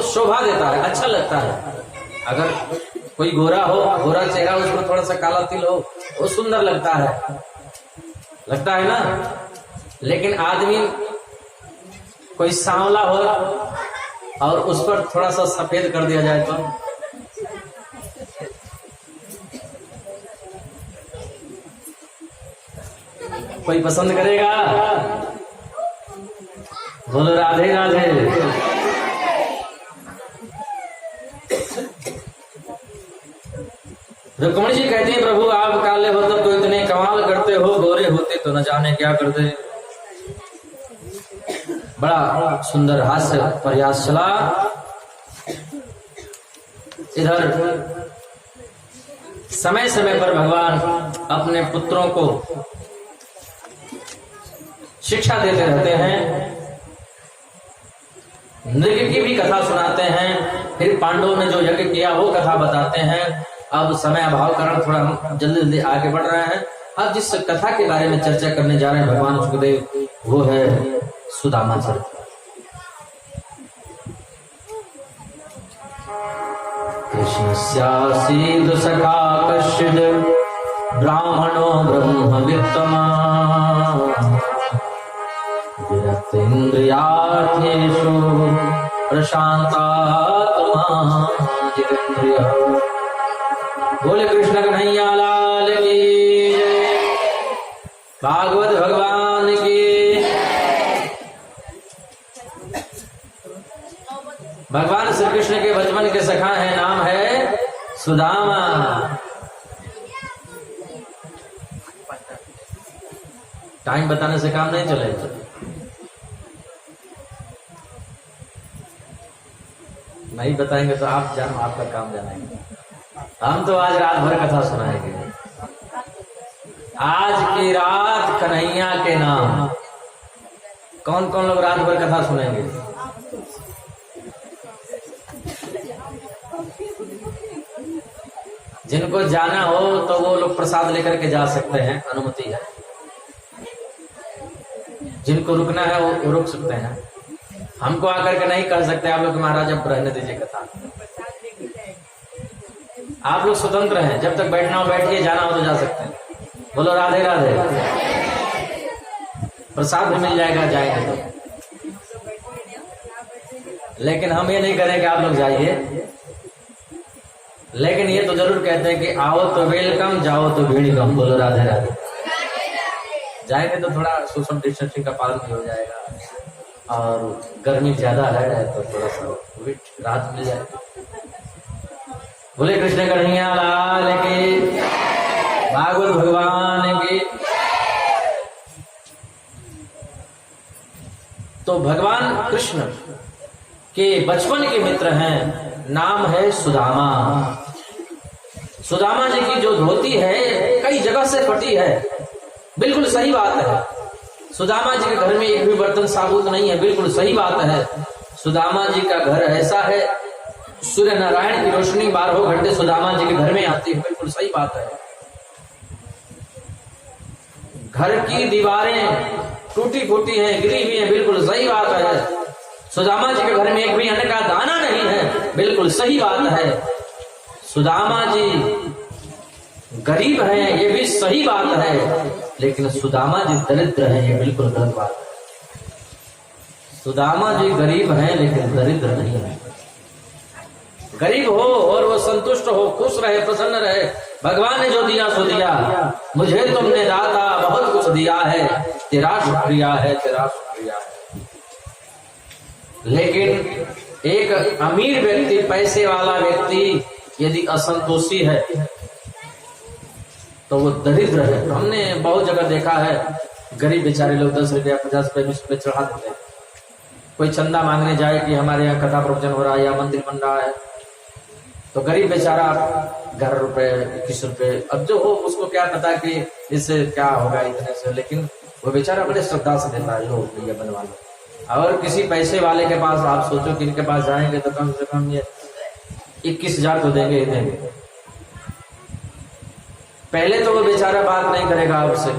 शोभा देता है, अच्छा लगता है। अगर कोई गोरा हो, गोरा चेहरा, उसमें थोड़ा सा काला तिल हो, वो सुंदर लगता है ना। लेकिन आदमी कोई सांवला हो और उस पर थोड़ा सा सफेद कर दिया जाए तो कोई पसंद करेगा? बोलो राधे राधे। रुक्मणी जी कहती है, प्रभु आप काले हो तब तो इतने कमाल करते हो, गोरे होते तो न जाने क्या करते। बड़ा सुंदर हास्य प्रयास चला। इधर समय समय पर भगवान अपने पुत्रों को शिक्षा देते रहते हैं, नृत्य की भी कथा सुनाते हैं, फिर पांडवों ने जो यज्ञ किया वो कथा बताते हैं। अब समय अभाव कारण थोड़ा हम जल्दी जल्दी आगे बढ़ रहे हैं। अब जिस कथा के बारे में चर्चा करने जा रहे हैं भगवान सुखदेव, वो है सुदामा चरित्र। कृष्णस्यासीद सखा कश्चिद ब्राह्मणो ब्रह्मवित्तमा विरक्तेन्द्रियार्थेषु प्रशांतात्मा जितेन्द्रियः। बोले कृष्ण कन्हैया लाल की, भागवत भगवान की। भगवान श्री कृष्ण के बचपन के सखा है, नाम है सुदामा। टाइम बताने से काम नहीं चलेगा। नहीं बताएंगे तो आप जानो, आपका काम जानेंगे। हम तो आज रात भर कथा सुनाएंगे। आज की रात कन्हैया के नाम। कौन कौन लोग रात भर कथा सुनेंगे? जिनको जाना हो तो वो लोग प्रसाद लेकर के जा सकते हैं, अनुमति है। जिनको रुकना है वो रुक सकते हैं। हमको आकर के नहीं कर सकते आप लोग, महाराज अब रहने दीजिए कथा। आप लोग स्वतंत्र हैं, जब तक बैठना हो बैठिए, जाना हो तो जा सकते हैं। बोलो राधे राधे। प्रसाद भी मिल जाएगा जाएंगे तो, लेकिन हम ये नहीं करेंगे आप लोग जाइए। लेकिन ये तो जरूर कहते हैं कि आओ तो वेलकम, जाओ तो भीड़ कम। बोलो राधे राधे। जाएंगे तो थोड़ा सोशल डिस्टेंसिंग का पालन भी हो जाएगा, और गर्मी ज्यादा है तो थोड़ा सा राहत मिल जाएगी। बोले कृष्ण कन्हैया लाल की, भागवत भगवान की। तो भगवान कृष्ण के बचपन के मित्र हैं, नाम है सुदामा। सुदामा जी की जो धोती है कई जगह से फटी है, बिल्कुल सही बात है। सुदामा जी के घर में एक भी बर्तन साबुत नहीं है, बिल्कुल सही बात है। सुदामा जी का घर ऐसा है, सूर्य नारायण की रोशनी 12 घंटे सुदामा जी के घर में आती है, बिल्कुल सही बात है। घर की दीवारें टूटी फूटी हैं, गिरी हुई हैं, बिल्कुल सही बात है। सुदामा जी के घर में एक भी अन्न का दाना नहीं है, बिल्कुल सही बात है। सुदामा जी गरीब हैं, ये भी सही बात है। लेकिन सुदामा जी दरिद्र हैं, ये बिल्कुल गलत बात है। सुदामा जी गरीब हैं लेकिन दरिद्र नहीं है। गरीब हो और वो संतुष्ट हो, खुश रहे, प्रसन्न रहे। भगवान ने जो दिया सो दिया, मुझे तुमने दाता बहुत कुछ दिया है, तेरा शुक्रिया है, तेरा शुक्रिया है। लेकिन एक अमीर व्यक्ति, पैसे वाला व्यक्ति यदि असंतोषी है तो वो दरिद्र है। हमने बहुत जगह देखा है, गरीब बेचारे लोग 10 रुपया 50 रुपये 20 रुपये चढ़ा देते हैं। कोई चंदा मांगने जाए कि हमारे यहाँ कथा प्रवचन हो रहा है या मंदिर बन रहा है, तो गरीब बेचारा 11 रुपए 21 रुपए, अब जो हो उसको क्या पता कि इससे क्या होगा इतने से, लेकिन वो बेचारा बड़े श्रद्धा से देता है, लो भैया बनवा लो। और किसी पैसे वाले के पास आप सोचो कि इनके पास जाएंगे तो कम से कम ये 21,000 तो देंगे ही देंगे। पहले तो वो बेचारा बात नहीं करेगा आपसे,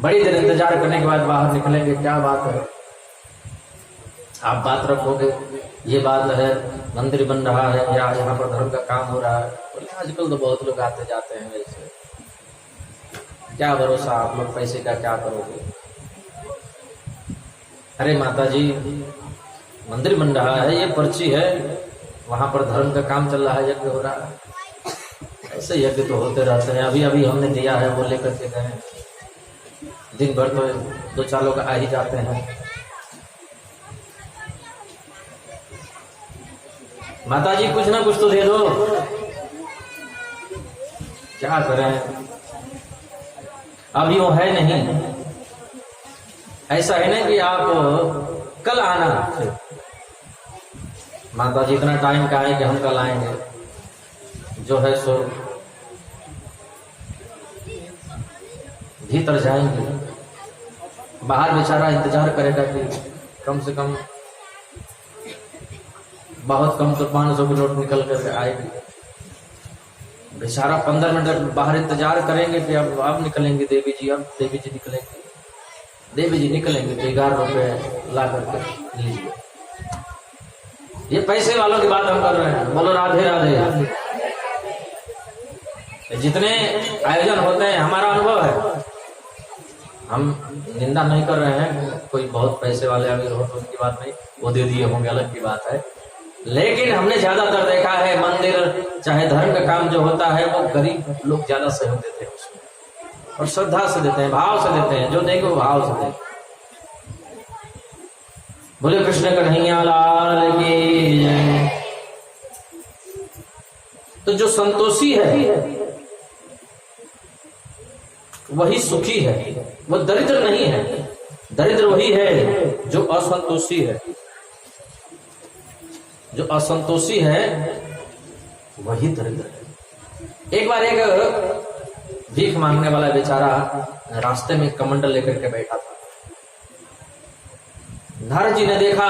बड़ी देर इंतजार करने के बाद बाहर निकलेंगे, क्या बात है। आप बात रखोगे, ये बात है, मंदिर बन रहा है या यहाँ पर धर्म का काम हो रहा है। बोले आजकल तो बहुत लोग आते जाते हैं, वैसे क्या भरोसा, आप लोग पैसे का क्या करोगे। अरे माता जी, मंदिर बन रहा है, ये पर्ची है, वहां पर धर्म का काम चल रहा है, यज्ञ हो रहा है। ऐसे यज्ञ तो होते रहते हैं। अभी अभी हमने दिया है, वो लेकर के गए, दिन भर तो 2-4 लोग आ ही जाते हैं। माता जी कुछ ना कुछ तो दे दो, क्या करें, अभी वो है नहीं। ऐसा है ना कि आप कल आना। माता जी इतना टाइम का है कि हम कल आएंगे, जो है सो भीतर जाएंगे। बाहर बेचारा इंतजार करेगा कि कम से कम, बहुत कम तो 500 की नोट निकल कर आएगी। बेचारा 15 मिनट बाहर इंतजार करेंगे कि अब निकलेंगे देवी जी, अब देवी जी निकलेंगे। देवी जी निकलेंगे तो 11 रुपए ला करके लीजिए। ये पैसे वालों की बात हम कर रहे हैं। बोलो राधे राधे। जितने आयोजन होते हैं, हमारा अनुभव है, हम निंदा नहीं कर रहे हैं। कोई बहुत पैसे वाले अमीर हो तो उसकी बात नहीं, वो दे दिए होंगे, अलग की बात है। लेकिन हमने ज्यादातर देखा है, मंदिर चाहे धर्म का काम जो होता है, वो गरीब लोग ज्यादा सहयोग देते हैं उसमें, और श्रद्धा से देते हैं, भाव से देते हैं। जो देंगे वो भाव से देंगे। बोले कृष्ण कन्हैया लाल की जय। तो जो संतोषी है वही सुखी है, वो दरिद्र नहीं है। दरिद्र वही है जो असंतोषी है। जो असंतोषी है वही दरिद्र है। एक बार एक भीख मांगने वाला बेचारा रास्ते में कमंडल लेकर के बैठा था। नारद जी ने देखा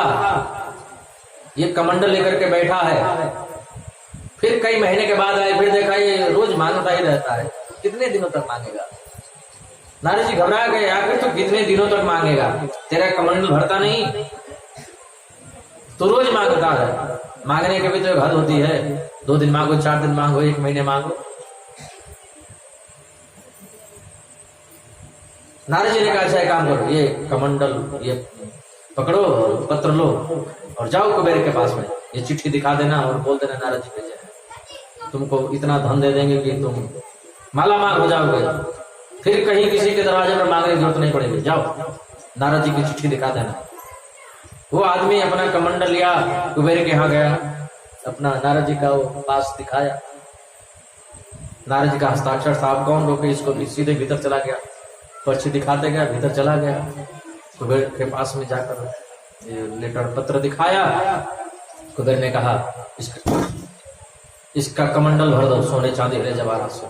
ये कमंडल लेकर के बैठा है। फिर कई महीने के बाद आए, फिर देखा ये रोज मांगता ही रहता है, कितने दिनों तक मांगेगा। नारद जी घबरा गए, आखिर तो कितने दिनों तक मांगेगा, तेरा कमंडल भरता नहीं, तो रोज मांगता है। मांगने की भी तो एक हद होती है, 2 दिन मांगो, 4 दिन मांगो, 1 महीने मांगो। नारद जी ने कहा अच्छा काम करो, ये कमंडल ये पकड़ो, पत्र लो और जाओ कुबेर के पास में, ये चिट्ठी दिखा देना और बोल देना नारद जी भेजे हैं, तुमको इतना धन दे देंगे कि तुम माला माल हो जाओगे, फिर कहीं किसी के दरवाजे पर मांगने की जरूरत नहीं पड़ेगी। जाओ नारद जी की चिट्ठी दिखा देना। वो आदमी अपना कमंडल लिया, कुबेर के यहाँ गया, अपना नारद जी का वो पास दिखाया। नारद जी का हस्ताक्षर साहब कौन रोके इसको, सीधे भीतर चला गया, पर्ची दिखाते गया, भीतर चला गया। कुबेर के पास में जाकर ये लेटर पत्र दिखाया। कुबेर ने कहा इसका कमंडल भर दो, सोने चांदी हीरे जवाहरात से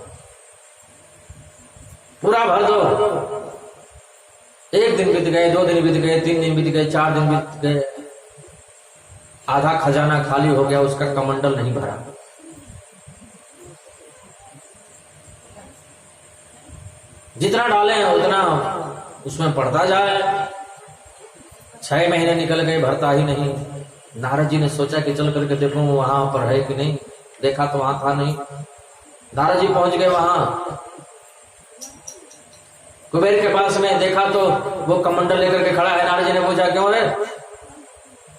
पूरा भर दो। 1 दिन बीत गए, 2 दिन बीत गए, 3 दिन बीत गए, 4 दिन बीत गए, आधा खजाना खाली हो गया, उसका कमंडल नहीं भरा। जितना डाले उतना उसमें पड़ता जाए। 6 महीने निकल गए, भरता ही नहीं। नारद जी ने सोचा कि चल करके देखूं वहां पर है कि नहीं। देखा तो वहां था नहीं। नारद जी पहुंच गए वहां कुबेर के पास में, देखा तो वो कमंडल लेकर के खड़ा है। नारद जी ने पूछा क्यों रे,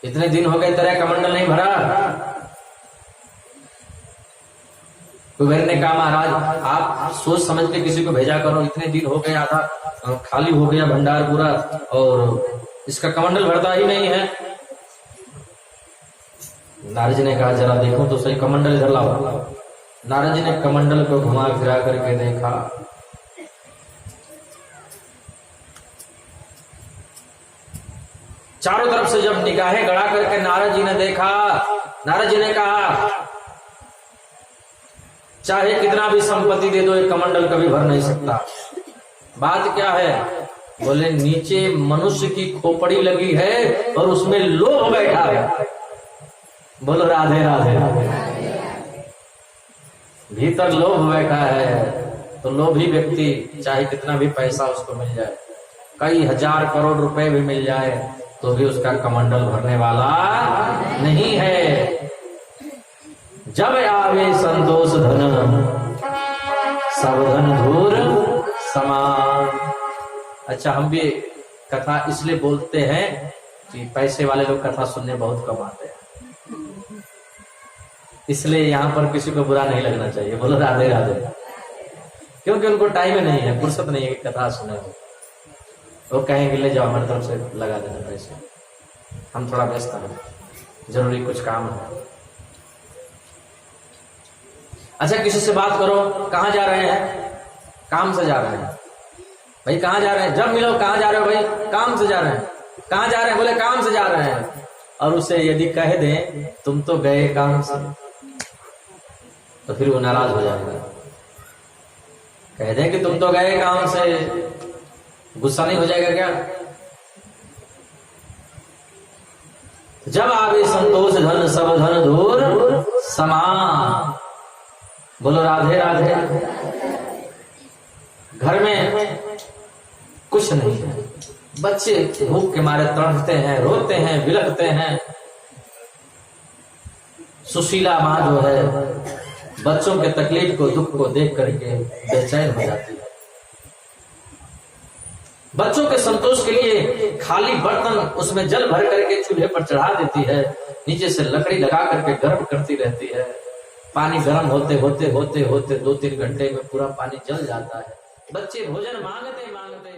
इतने दिन हो गए तेरा कमंडल नहीं भरा। कुबेर ने कहा महाराज आप सोच समझ के किसी को भेजा करो, इतने दिन हो गए, आधा खाली हो गया भंडार पूरा और इसका कमंडल भरता ही नहीं है। नारद जी ने कहा जरा देखो तो सही, कमंडल इधर लाओ। नारद जी ने कमंडल को घुमा फिरा करके देखा, चारों तरफ से जब निगाहें गड़ा करके नारद जी ने देखा, नारद जी ने कहा चाहे कितना भी संपत्ति दे दो, ये कमंडल कभी भर नहीं सकता। बात क्या है? बोले नीचे मनुष्य की खोपड़ी लगी है और उसमें लोभ बैठा है। बोलो राधे राधे। भीतर लोभ बैठा है तो लोभी व्यक्ति चाहे कितना भी पैसा उसको मिल जाए, कई हजार करोड़ रुपए भी मिल जाए, तो भी उसका कमंडल भरने वाला नहीं है। जब आवे संतोष धन सब धन धूर समान। अच्छा, हम भी कथा इसलिए बोलते हैं कि पैसे वाले लोग कथा सुनने बहुत कम आते हैं, इसलिए यहाँ पर किसी को बुरा नहीं लगना चाहिए। बोलो राधे राधे। क्योंकि उनको टाइम नहीं है, फुर्सत नहीं है कि कथा सुने। वो कहेंगे ले जाओ हमारी तरफ से लगा देना पैसे, हम थोड़ा व्यस्त हैं, जरूरी कुछ काम है। अच्छा, किसी से बात करो, कहाँ जा रहे हैं? काम से जा रहे हैं। भाई कहाँ जा रहे हैं? जब मिलो कहाँ जा रहे हो? भाई काम से जा रहे हैं। कहाँ जा रहे हैं? बोले काम से जा रहे हैं। और उसे यदि कह दें तुम तो गए काम से, तो फिर वो नाराज हो जाएगा। कह दें कि तुम तो गए काम से, गुस्सा नहीं हो जाएगा क्या? जब आवे संतोष धन सब धन धूर समान। बोलो राधे राधे। घर में कुछ नहीं है, बच्चे भूख के मारे तड़पते हैं, रोते हैं, बिलखते हैं। सुशीला माँ जो है बच्चों के तकलीफ को, दुख को देख करके बेचैन हो जाती है। बच्चों के संतोष के लिए खाली बर्तन उसमें जल भर करके चूल्हे पर चढ़ा देती है, नीचे से लकड़ी लगा करके गर्म करती रहती है। पानी गर्म होते होते होते होते 2-3 घंटे में पूरा पानी जल जाता है। बच्चे भोजन मांगते मांगते